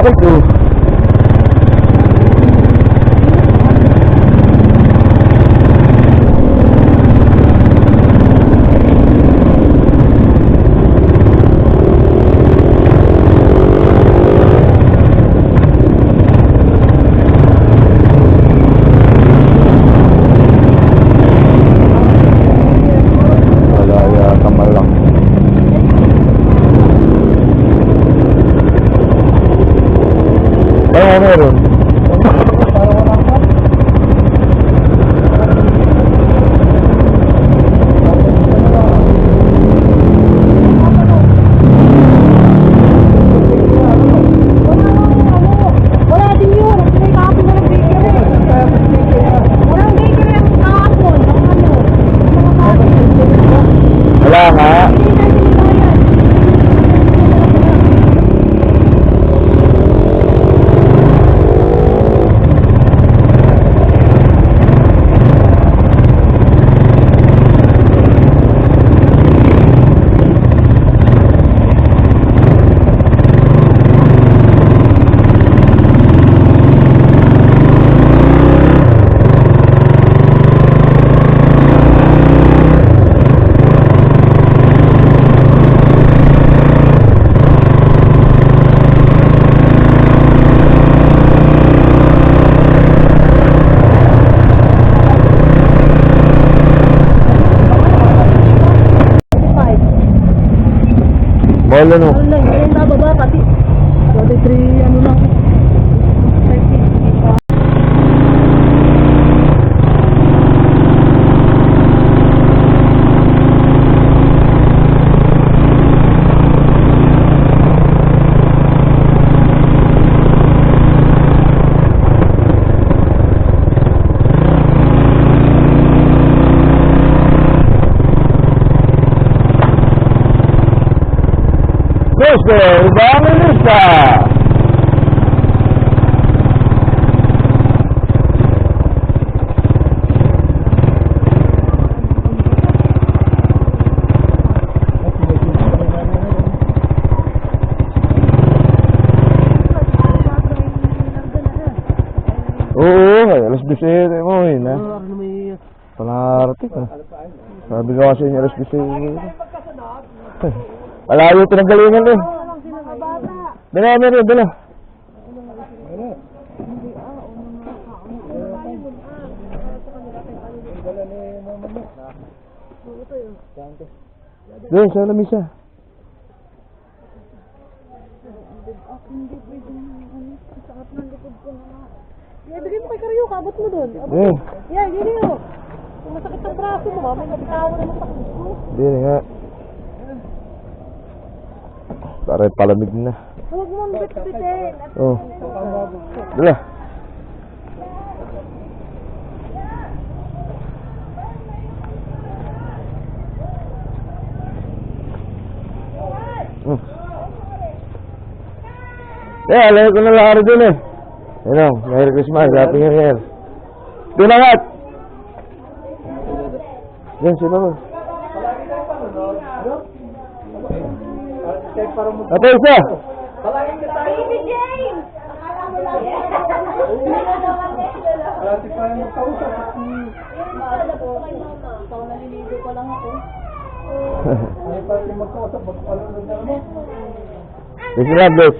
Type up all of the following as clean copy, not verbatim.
sumakit eh. Meron. Wala nga. Wala no. Wala, yung bababa pati. 23 ano lang. Evangelista. Oo, alas 12 mo yun ha. Panarating ha. Sabi ko kasi alas 12. Malayo pinagalingan eh. Dala, meron, dala. Doon, sa lamisa. Bigay mo kay Karyo, kabot mo doon. Yeah, gini mo. Kung masakit ang braso mo, may nabitawan na masakit mo. Hindi nga. Taray palamig na. Huwag mo bit-bitin. Oh. Dala. Alam ko na lakari dun eh. Ano, Merry Christmas, Happy New Year. Tunangat! Yan, sino mo? Ate, isa! Baby James! Naliligo pa lang ako. Sige na, bless.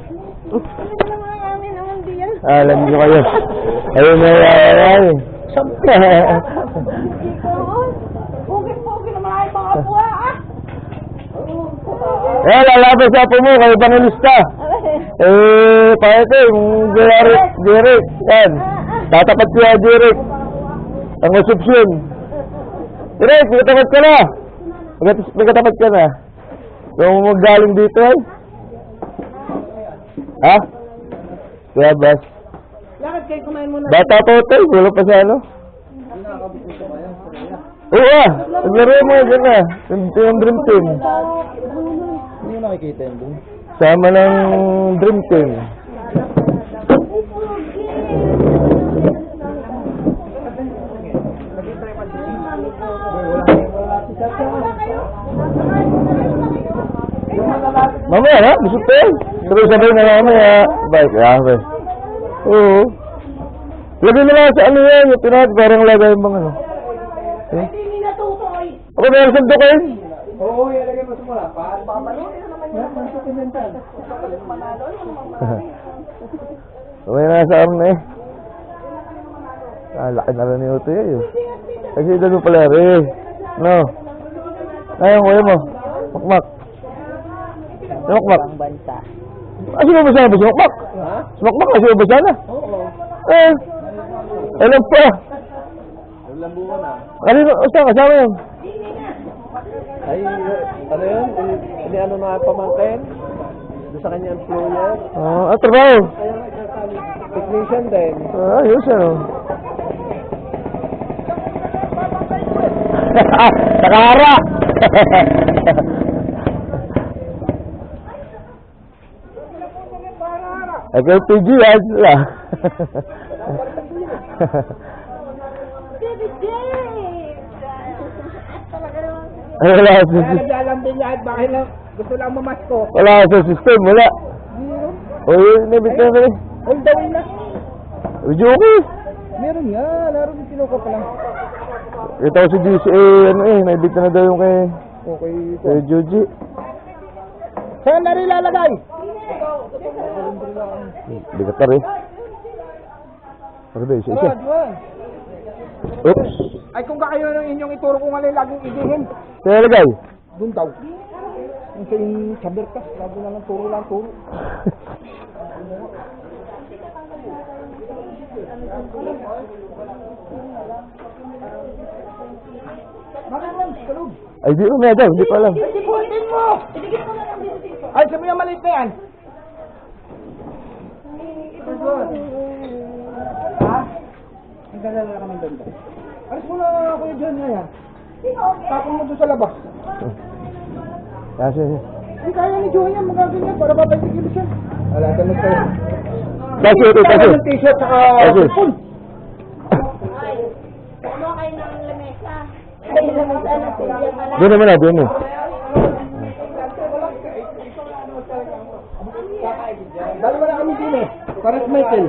Alam nyo kayo. Ayun na yan. Pogi naman ay mga buwa ah! Eh, lalabas sa po mo, kayo Evangelista. Paano yung Jeric. Yan. Tatapat siya, Jeric. Ang asupsyon. Jeric, magkatapat ka na. Magkatapat ka na. Kung magaling dito ay. Ha? Kaya bas. Lakad kayo kumain muna. Bata po tayo, wala pa sa ano. Oo ah, naglaro mo dyan na. Yung Dream Team. Hindi mo nakikita yun doon? Sama ng Dream Team. Mamaya ha, busog tayo. Tuloy sabay na lang mamaya. Bike, grabe. Oo. Lagay mo lang sa ano yan, yung pinag, parang lagay bang ano. Eh? Ako meron sa dukain. Oo, ilagay mo sa mula. May nasa arm na eh. Laki na rin ni Uto yun. Kasi ito pala rin. No. Ayun, kuya mo. Makmak. Makmak. Bansa. Sino ba sana ba si Makmak? Ha? Si Makmak na, sino ba sana? Oo. Eh. Alam pa. Ilang buwan na. Kanino, saan kasama yun? Ay, ano yun? Hindi ano na pamangkin? Doon sa kanya employer? Trabaho. Technician din. Ayos ano. Nakahara! Ikaw PG yan sila. Ay, wala sa system. Nag-alam din yan, bakit lang gusto lang mamasko. Wala sa system, wala. O yun, nabit na rin. All the way na. Medyo okay. Meron nga, laro din sinuko pa lang. Ito ko si GCA, ano eh, naibit na daw yung kay Okay. Joji. Saan na rin lalagay? Bigat na rin. Ano ba, isa-isa? Oops. Ay kung kayo ng inyong ituro kung alin laging idihin. Kaya lagay. Doon daw. Yung sa yung saber ka, lagi na lang turo lang turo. Ay, di umaya daw, hindi ko alam. Siputin mo! Ay, sabi yung maliit na yan. Ha? Ang ganda na kami doon. Alis mo na ako yung dyan ngayon. Tapon mo doon sa labas. Kasi, Hindi kaya ni Joey yan, magaganyan para ba 20 kilos yan. Wala ka na tayo. kasi ito, kasi. Yung t-shirt saka Kasi. full. Ano kayo ng lamesa? Ay, lamesa na sila pala. Doon naman na, doon na. Dalawa na kami din eh. Para sa Michael.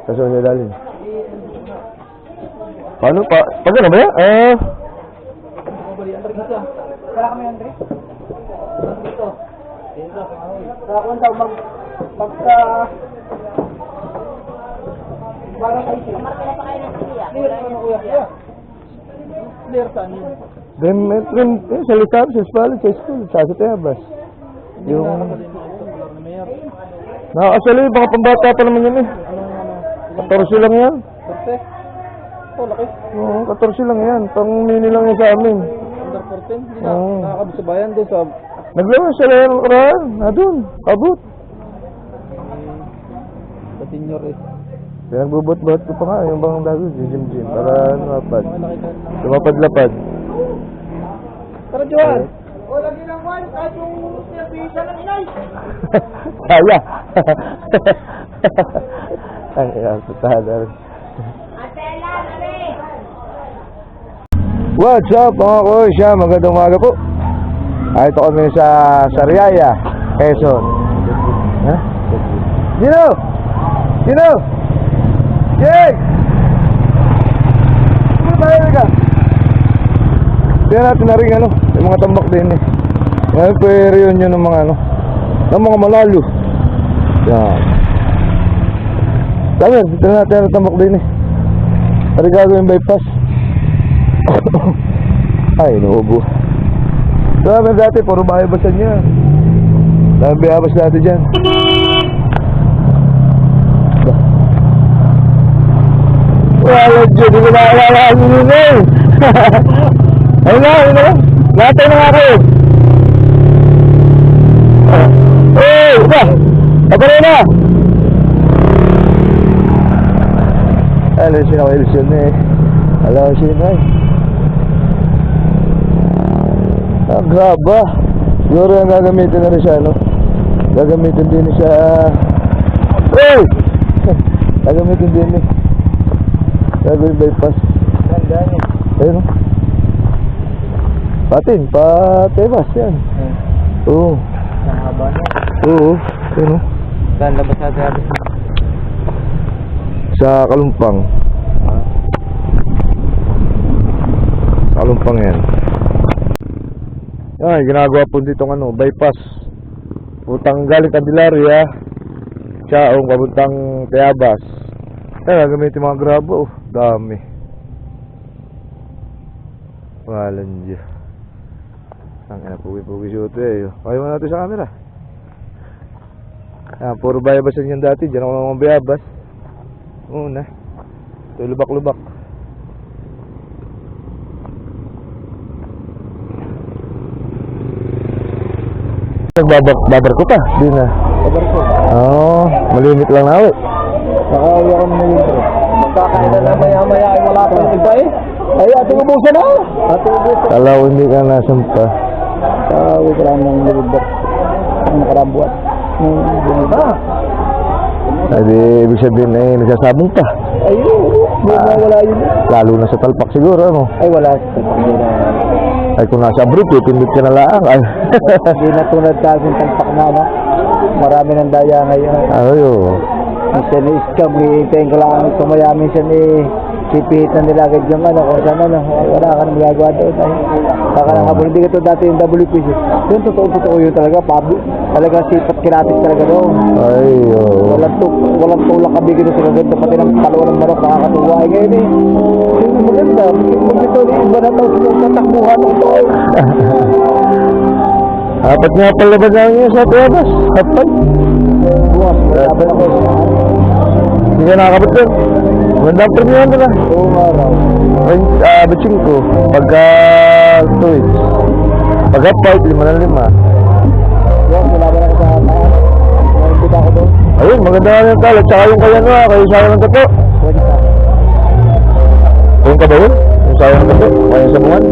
Kasi niya dalhin. Paano pa? Pag ano ba yan? Kala kami Andre? Dito. Dito. Kala ko daw pagka... Para kayo siya. Markila pa kayo ng siya. Clear ka na kuya. Clear saan yun? Then, sa litab, sa espalad, sa school, sa tayabas. Yung... Nakakasali, baka pambata pa naman yun eh. 14 lang yan. Korte? Oh, laki. Oo, 14 lang yan. Pang mini lang yan sa amin. Under 14? Hindi na. Oo. Nakakabot sa bayan doon sa... Naglawas sila yan ng karaan. Doon, kabut. Sa senior eh. Pinagbubot-bot ko pa nga, yung bang dago, gym. Para lumapad. Malaki ka lang. Lumapad-lapad. Tara, Johan! O, lagi lang one, kahit yung pinapisa ng inay! Kaya. Ang iyang putada rin. What's up mga kuya? Magandang umaga po. Ito kami sa Sariaya, Quezon. Ha? Sino? Sino? Jake! Sino tayo ka? Tingnan natin na rin ano, yung mga tambak din eh. Ngayon po yung reunion ng mga ano, ng mga malalo. Yan. Sabi, tingnan natin ang tambak din eh. Pari gagawin bypass. Ay, inuubo. Sabi dati, puro bahay-basan niya. Sabi, bayabas natin dyan. Wala dyan, hindi ko nakalala ang nila eh. Ayun na. Natay na nga kayo. Iba. Pagkari na. Alam siya na kayo siya na eh. Alam siya na eh. Graba. Siguro yung gagamitin na rin siya, no? Gagamitin din siya. Gagamitin din eh. Gagawin bypass. Ganda niya. Ayun, no? Patebas yan. Oo. haba na. Oo, yun o. Saan labas natin abis mo? Sa Kalumpang. Sa Kalumpang yan. Yan, ginagawa po dito ng bypass. Putang galing Candelaria. Chaong papuntang Tayabas. Yan, gagamitin mga grabo. Dami. Walang Diyos. Ang ina, puwi-puwi siya ito eh. Kaya mo natin sa camera. Yan, puro bayabasan yan dati. Diyan ako naman bayabas. Una. Ito, lubak-lubak. Nagbabar ko pa. Di na. Babar ko. Oo, malimit lang na ulit. Nakauwi ako ng intro. Magkakain na maya-maya ay wala pa yung iba eh. Ay, ating ubusan na. Ating ubusan. Kala ko hindi ka nasampa. Nakauwi ko lang ng nilibot. Ang nakarambuat. Ay, di, ibig sabihin ay nagsasabong pa. Ayun. Hindi na wala yun. Lalo na sa talpak siguro, ano? Ay, wala. Ay, kung nasa abroad, pipindot ka na lang. Ay. Hindi na tulad sa aking talpak na, no? Marami ng daya ngayon. Ay, oo. Minsan i-scam, iitayin ko lang ang tumaya. Minsan sipihitan nila agad yung ano, kung saan ano, wala ka na magagawa doon. Ay, baka lang habol, hindi ka to dati yung WPC. Yun, totoo yun talaga, Pablo. Talaga sipat kinapit talaga doon. Ay, oo. Walang tulak kabigin doon sa gaganda, pati ng palawa ng manok, nakakatuwa. Ay, ngayon eh, yung maganda, kung ito, iba na ito, tatakbuhan ito. Apat nga pala ba niya sa Tayabas? Apat? Bukas, sabi ako. Hindi ka nakakabot doon. Maganda ang premium doon ah. Oo nga raw. Batching ko. Pagka 2 weeks. Pagka 5, 5 na 5. Yung kailangan ako sa taas. Naimbita ako doon. Ayun, maganda nga yung kalat. Tsaka yung kaya ano kayo sayang ng tato. Pwede ka. Ayun ka ba yun? Yung sayang ng tato? Kaya sa bungan?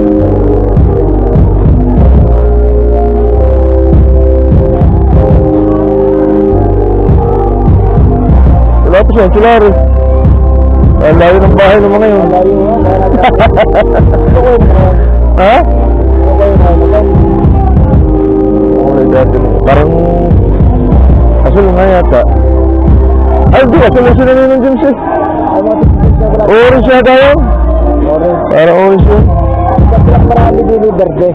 Wala pa siya, Chulari. Ang layo ng bahay ng mga yun. Layo nga. Ito ko yun. Ha? Ito ko yun. Okay, dati. Parang asul nga yata. Ay, di. Asul yung sinanay ng James eh. Ay, mga tips na wala. Orange yata yun. Orange. Parang orange yun. Dapat marami din yung verde.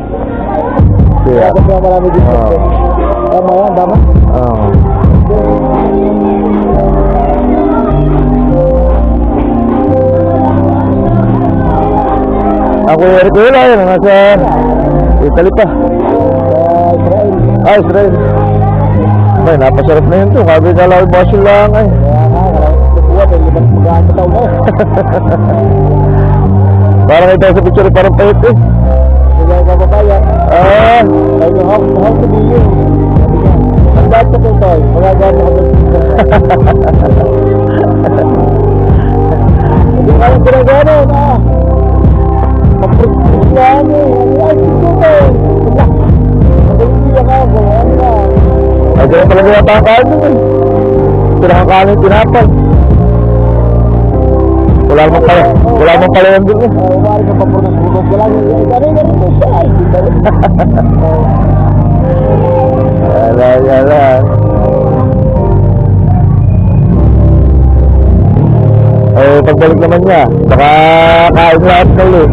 Kaya. Dapat marami din yung verde. Tama yan, tama? Oo. Ako yung Eric wala yan. Nasa Italy pa. Sa Israel. Ah, Israel. May, napasarap na yun to. Kabi kala ko basyo lang ay. Kaya nga, nakuha, may limang mag-ano tao mo. Parang ito sa picture parang pahit eh. Hindi ako kapapaya. Ah, Ay, how to be you? Sabi niya, ang dahil ko ito, magagano ko doon. Hindi ka lang ginagano, na. Mag-practice lang eh. Ay, ito eh. Mag-iiyak ako, ano na. ay ganun talaga yung takakaan yun eh. Pinakakanin, tinapal. Wala mong pala yan dun eh. Umari ka pa po ng bulog. Wala yung ganun po siya. Yala. Eh, pagbalik naman niya, baka kain lahat na ulit.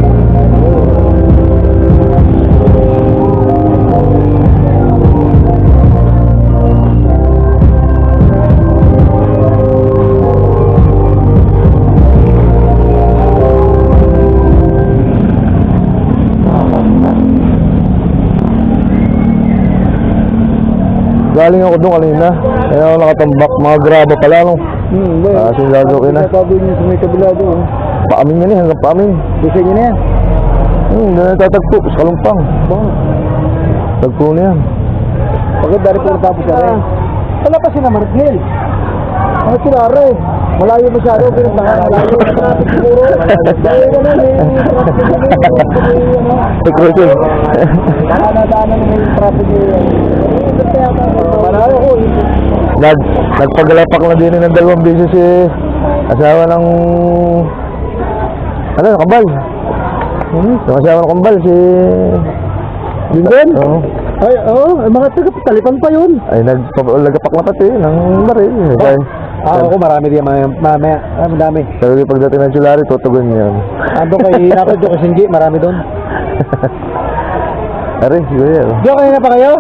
Galing ako doon kanina. Kaya ako nakatambak. Mga graba pala, no? Hindi. Yung gagawin na. Sabi niyo sa may kabila doon. Paamin yan eh, hanggang paamin. Gusto niyo na yan? Hindi na tatagpo. Sa Kalumpang. Tagpo na yan. Pagod dari po tapos siya rin. Wala pa siya na Marikil. Ano sila rin? Malayo masyado. Pinuntahan. Malayo. Traffic siguro. Dahil ka na may traffic na May cruising. Daanan na may traffic Malayo ko. Nagpagalapak na din ng 2 beses eh. Asawa ng Kambal. Yung asawa ng Kambal si Bindan. Oo. Ay, oo, mga talipan pa yun. Ay, nagpapaulagapak na pati ng baril. Ako marami din mamaya. Madami. Sabi pagdating ng Chulari, tutugon yan. Ando kay ako, Joe Sinji, marami doon. Are, siguro yan. Joe, kayo na pa kayo?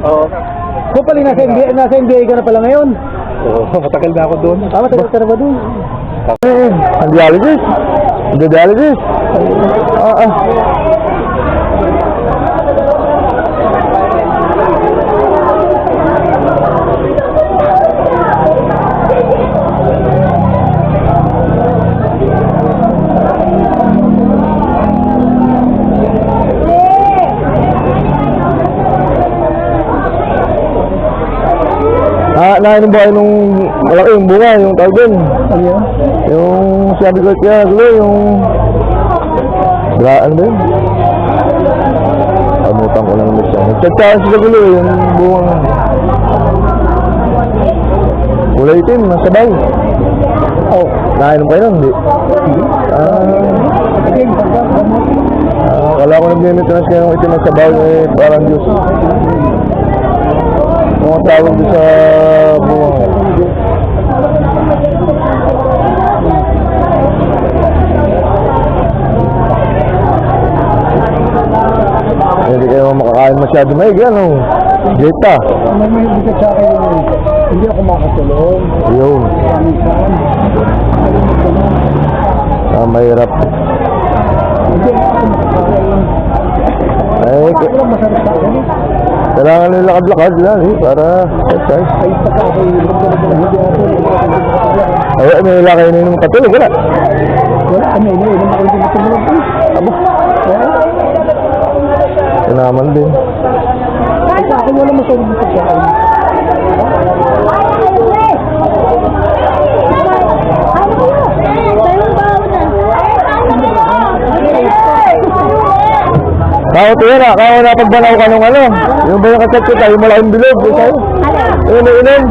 Oo. Kung pala nasa NBA ka na pala ngayon? Oo, matagal na ako doon. Matagal ka na ba doon? Ang dialysis. Ang dialysis. Nainom ba kayo nung malaki yung bunga, yung tawag din? Ano yan? Yung sabi ko kaya gulo, yung... Ano ba yun? Kamutan ko lang ulit siya. Nagtsatsahan siya gulo, yung bunga. Kulay itim, nasabay. Oh. Nainom kayo nun, hindi? Kala ko nag-maintenance kayo ng itim na sabaw, eh, parang juice. Mga tawag doon sa buwang. Hindi kayo makakain masyado maig, ano? Jeta. May bigat sa akin yun. Hindi ako makatulong. Yun. Mahirap. Hindi ako makatulong. Ay, Masarap sa akin. kailangan nila lakad-lakad lang, eh, para exercise. Ay, pagka ako yung Ay, may lakay na yung katulog, wala. wala, ano yun, yung ako yung matulog. Aba. Kinaman din. Kahit ako wala masulog sa akin. Kao tuya na, kao na pagbanaw ka nung ano. Yung ba yung kasat ko tayo, malaking bilog. Yung inom.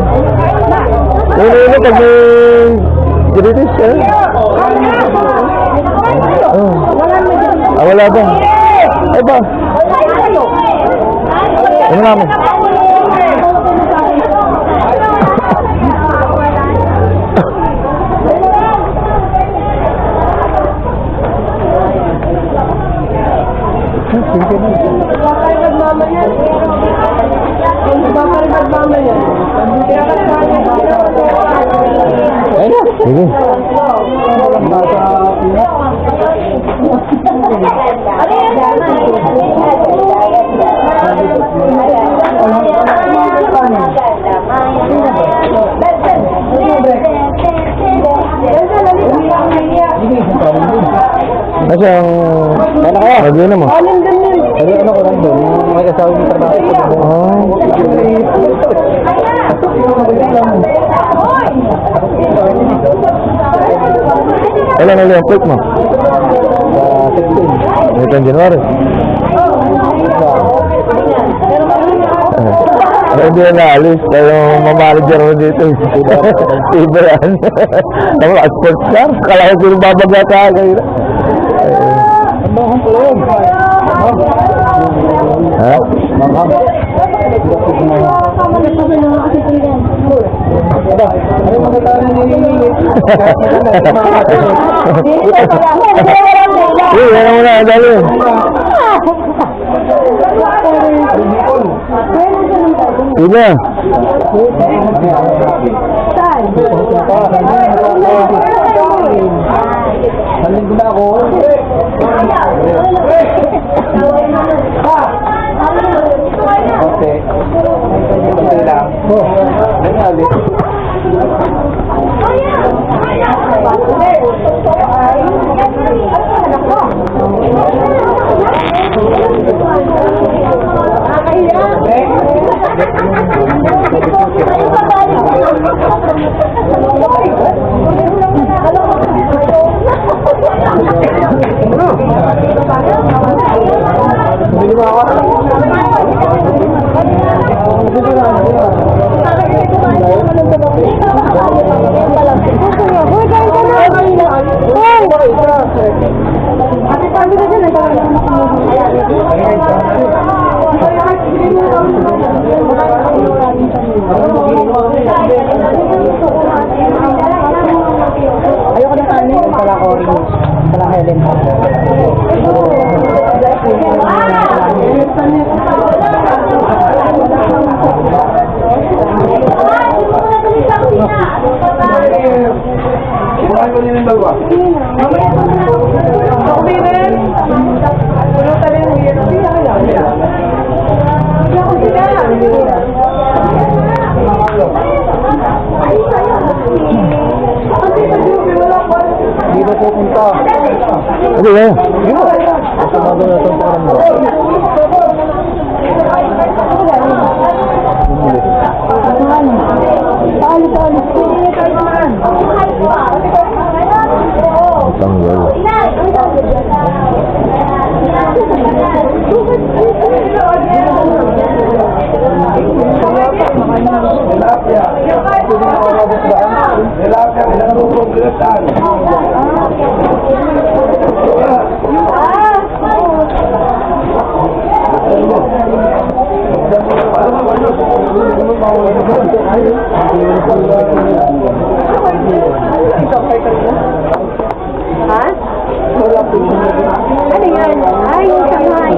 Yung inom pag may giritis, eh. Wala ba? Ay ba? Ano namin? Sige. Kasi ang... Ano kaya? Magyan mo. Ano ko lang doon? May kasawa yung trabaho. Kailan na yung plate mo? 16. Ngayong January. Hindi na naalis. Kayong mamanager mo dito. Iberan. Tama, at sports car. Kala ko sino babagla ka. Ha? Yan mo na, dali. Ina. Halin ko na ako. Okay. Okay lang. Nangyali. Orange. Kala Helen. Bukan ko nila yung dalawa. Dito pupunta. Ano ba? Ito na doon itong parang mo. Tanggal. Ha? Ano yan? Ay, kamay.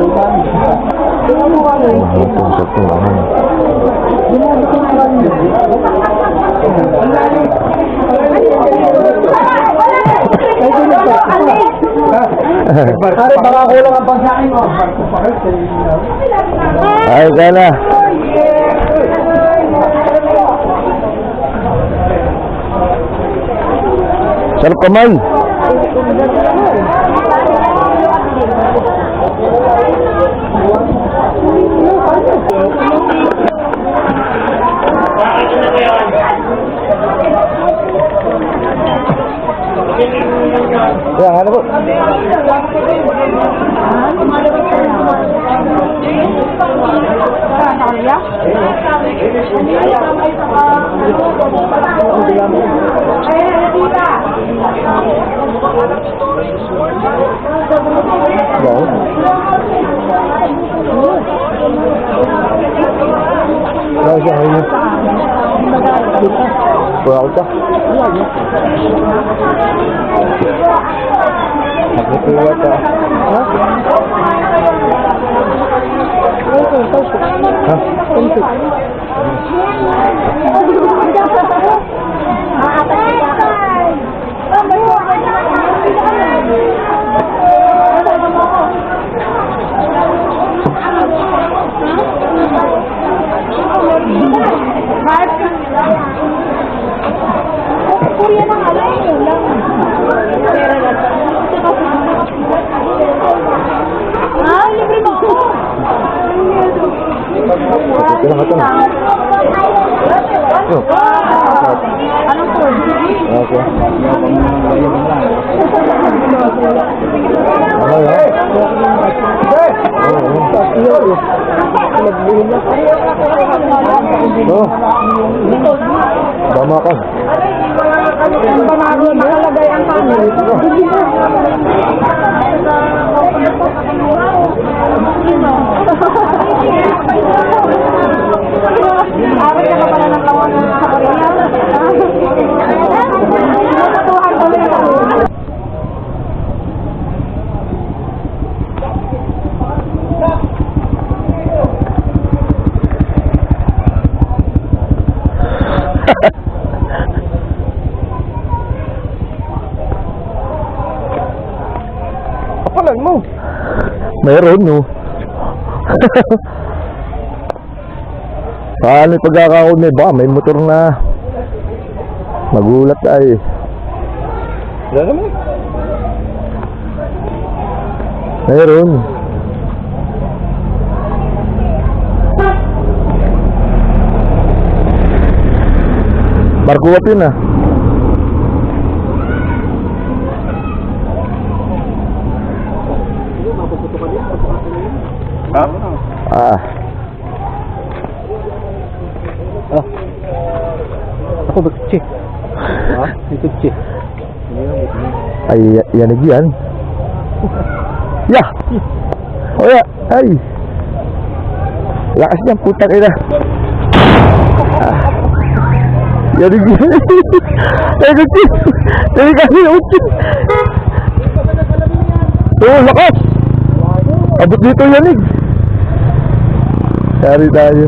Pare, baka kulang ang pagsakin mo. Ay, kana. Sarap kamay. Ya, ano po? Wow, ka. Nagkukuha ka. Ha? Kuya ng alay, yun lang. Pera lang. Ah, libre mo ako. Ito lang ito. Anong po? Okay. Ano yan? Oh. Tama ka. Ano ba nakalagay ang kanin? Awit ka pa pala ng lawan sa Korea? Natutuhan kami na kami. Kapalan mo. Meron, no? Paano pagkakaon may ba? May motor na. Magulat ay. Meron. Markuwat yun ah. Ah. Ako bagchi. Ha? Ito chi. Ay, yanig yan. Yah! Oh ya, ay. Lakas niyan, putang ina. Yanig yan. Ay, kutsi. Ay, kasi, kutsi. Oo, lakas. Abot dito yanig. Sari tayo.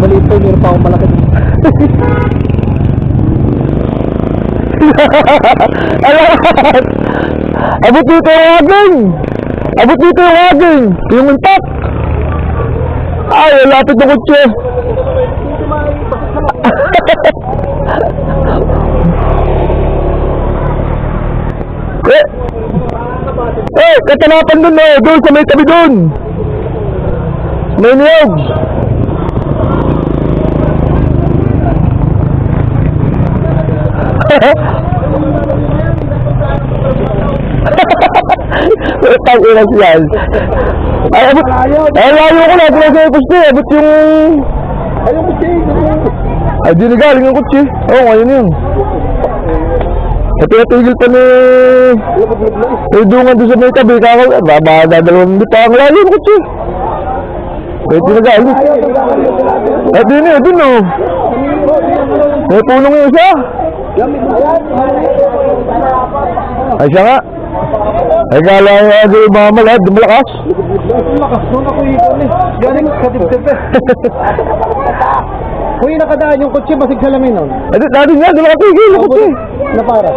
Maliit pa, meron pa akong malaki. Alas! Abot dito yung aging! Abot dito yung aging! Yung untak! Ay, lapit ng kutse! Katanapan dun eh! Doon sa may tabi dun! May niyog! Tang ina siyan. Ay, abot. Ay, layo ko na. Ito na sa poste. Abot yung... Ay, yung kutsi. Ay, di na galing yung kutsi. Oo, ngayon yun. Natigil pa ni... Dungan doon sa may tabi. Dadalawang hindi pa ang layo yung kutsi. Ay, di na galing. Ay, di na. Doon o. May punong yung isa. Ay, siya nga. Ay, kala yung agi mga malad, malakas. Malakas, nung ako ikon eh. Galing katip-tip eh. Kung yung nakadaan yung kutsi, basig sa lamin nun. Ay, dati nga, doon nakatigil yung kutsi. Na para.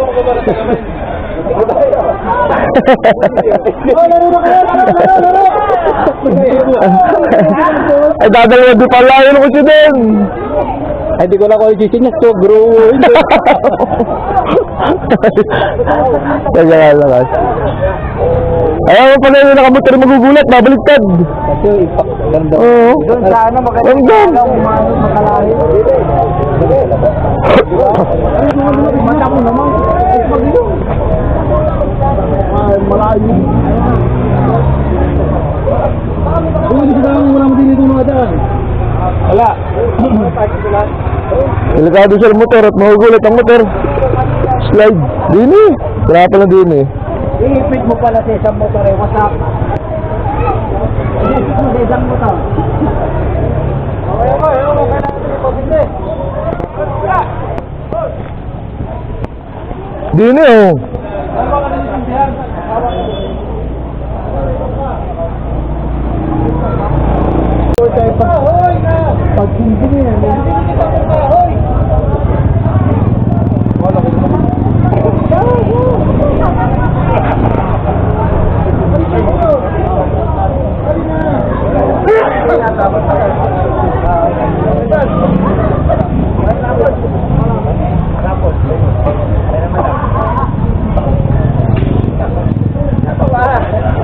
Ay, dadalawa doon pala yung kutsi din. Ay, di ko na ko i-sinyas to, bro. Kaya nga lakas. Ayaw mo pala yung nakamotor magugulat, mabaligtad. Kasi ganda. Oo. Doon sa ano, Ganda. makalahin. Mata mo naman. Malayo. Kung hindi ka wala mo din ito mga daan. Wala. Delikado siya motor at magugulat ang motor. Slide. Dini. Kaya pala dini. Iipit mo pala sa isang motor eh. What's up? Iipit mo sa isang motor. Dini oh. Pag hindi niya.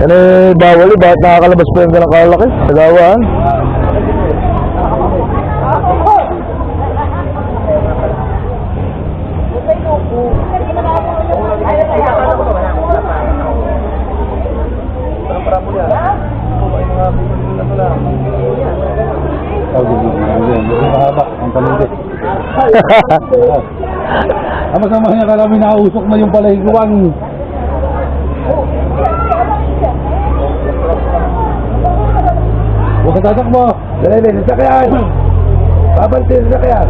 Yan eh, bawal eh. Bakit nakakalabas pa yung ganang kalaki? Nagawaan. Ang masama niya kami nausok na yung palahiguan. Huwag ka tatak mo. Dali, nasakyan. Babantin, nasakyan.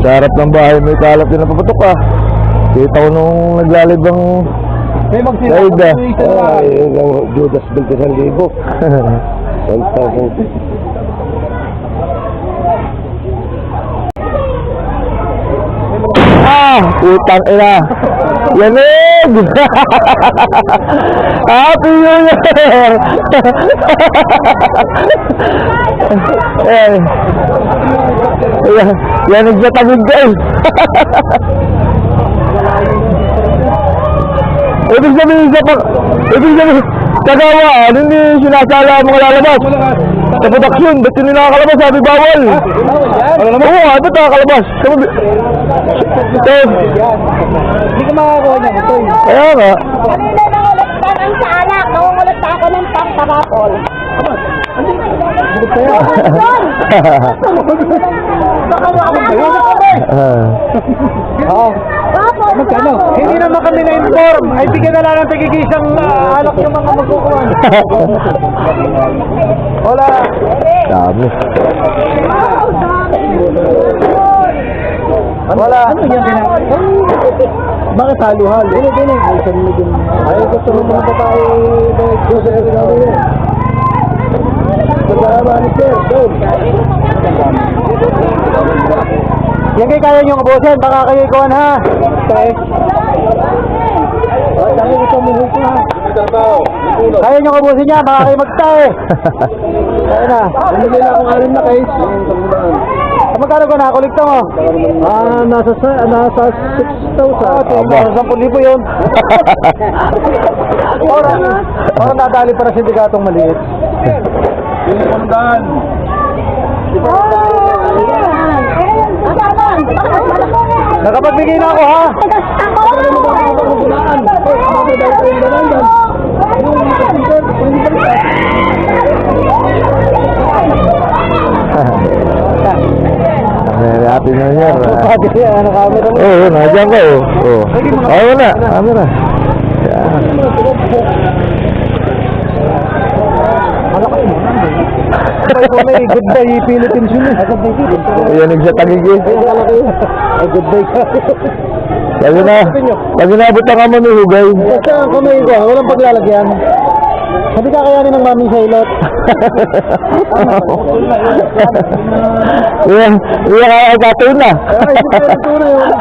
Sa harap ng bahay may kalat din na papatok ah. Kita ko nung naglalibang May magsira Saida. ko sa isa na. Ay, Judas 21,000. 1,000. Utang ina. Yanig! Happy New Year! Yanig sa tagig guys. Ibig sabihin kagawaan, hindi sinasala ang mga lalabas. Sa production, ba't yun nakakalabas? Sabi bawal. Oo nga, ba't nakakalabas? Hindi ka makakakuha niya. Ito yun. Kaya nga. Kanina nangulit ka ng saanak, nangungulit pa ako ng pangkarapol. Baka makakakuha. Oo. Rapol, Magkano? Hindi naman kami namin na-inform, ay bigyan na lang ng tagigisang alak yung mga magkukuhan. Wala. Dami. Wala. Ano yan bakit halo-halo? Hindi. Ay, gusto mo mga babae dahil sa ito na pagkakaba ni Sir, doon. Yan kayo kaya nyo kabusin, baka kayo ikuhan ha. Okay. Dami ito muhuto ha. Kaya nyo kabusin niya, baka kayo magtae. Kaya na. Hindi na akong alim na case. Magkano ka nakakulikta mo? Nasa 6,000. Nasa 10,000 yun. Parang nadali para sa sindikatong maliit. Pilipundan. Nakapagbigay na ako ha. Happy New Year. Ano camera mo? Oo, nandiyan ko. Oo. Ay, wala. Camera. Yan. May goodbye Philippines yun eh. Yan sa tagigi. Ay goodbye ka. Pag inabot ang kamo ni Hugay. Basta ang kamay ko, walang paglalagyan. Sabi ka kayanin ng mami sa ilot. Iya kaya gatun na. Ay, ito na yun.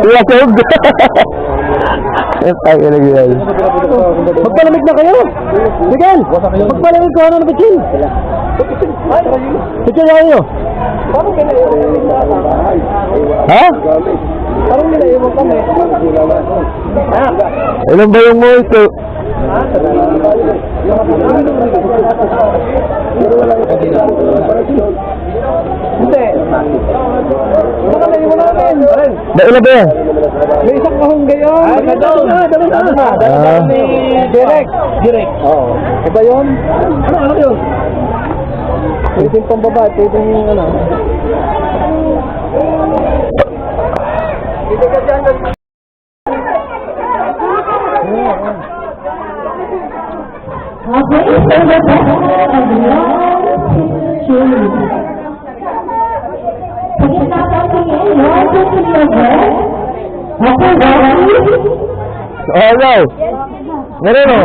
Iya kog. Ay, ilagay. Magpalamig na kayo. Miguel, magpalamig ko ano na bitsin. Bitsin na kayo. Ha? Parang nilaiwan kami. Ilan ba yung mo ito? Hindi. Baka naiwan namin. Ilan ba yan? May isang kahong gayon. Dalo na ni Direk. Oo. Iba yun? Ano yun? Pwede yung pambabae, pwede yung ano. Hindi ka dyan. Okay, so the best of the last picture. Pagkakatatingin, one, two, three, again. Okay, ready? Oh, no. Meron o.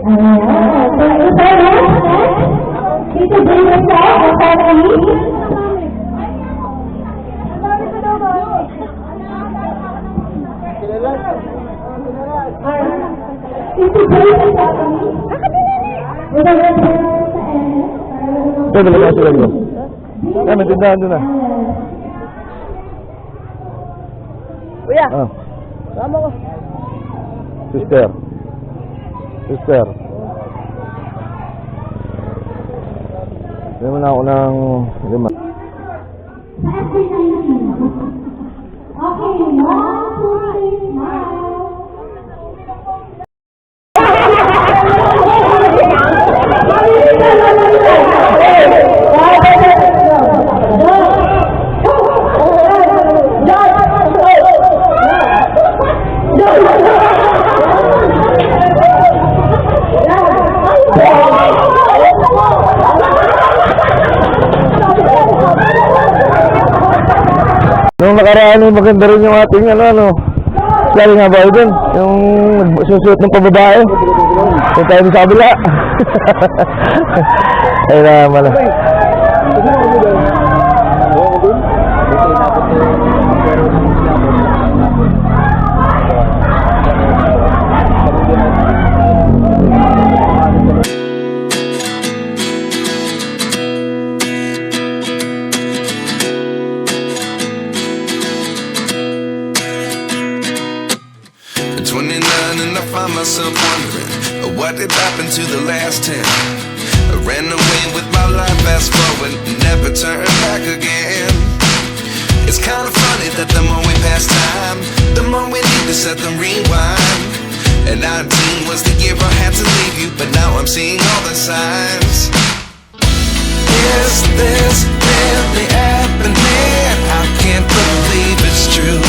Ayan, so ito next. Dito bring us out, ang family. Dito bring us out, family. With a red sa Ito, dalawa sila yun. Ay, may tindahan doon na. Kuya, Ah, tama ko. sister. Sister. Hindi mo na ako ng lima. After 19. Okay, 1, 2, 3, smile. Nung nakaraan ay maganda rin yung ating ano. Lalo nga ba dun? Yung susuot ng pababae. Yung tayo sa kabila. Ay naman na. At 29 and I find myself wondering what did happen to the last 10. I ran away with my life, fast forward, never turn back again. It's kind of funny that the more we pass time, the more we need to set the rewind. And 19 was the year I had to leave you, but now I'm seeing all the signs. Is this really happening? I can't believe it's true.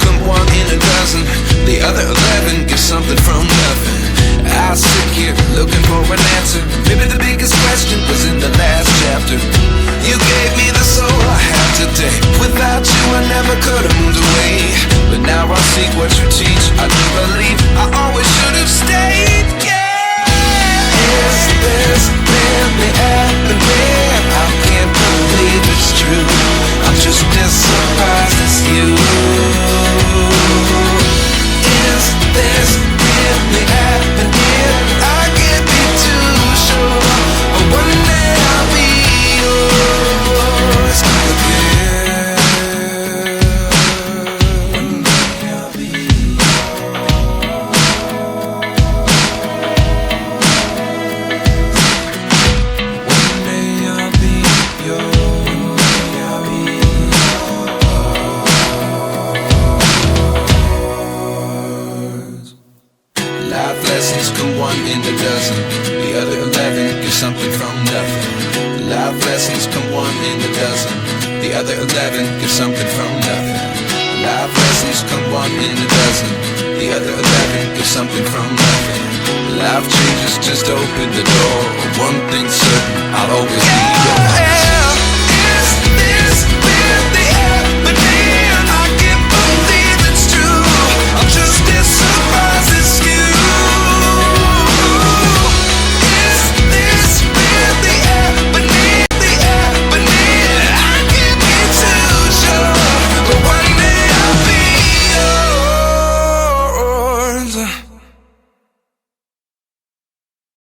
come one in a dozen. The other 11 get something from nothing. I sit here looking for an answer. Maybe the biggest question was in the last chapter. You gave me the soul I have today. Without you I never could have moved away. But now I see what you teach. I do believe I always should have stayed. Yeah. Is this really happening? I can't believe it's true. I'm just as surprised as you. Is this really happening? I can't be too sure. But one day I'll be yours again. One day I'll be One day I'll be yours. One day I'll be yours. Life lessons come one in a dozen. The other 11 get something from nothing. Life lessons come one in a dozen. The other 11 get something from nothing. Life lessons come one in a dozen. The other 11 get something from nothing. Life changes just open the door. One thing's certain, I'll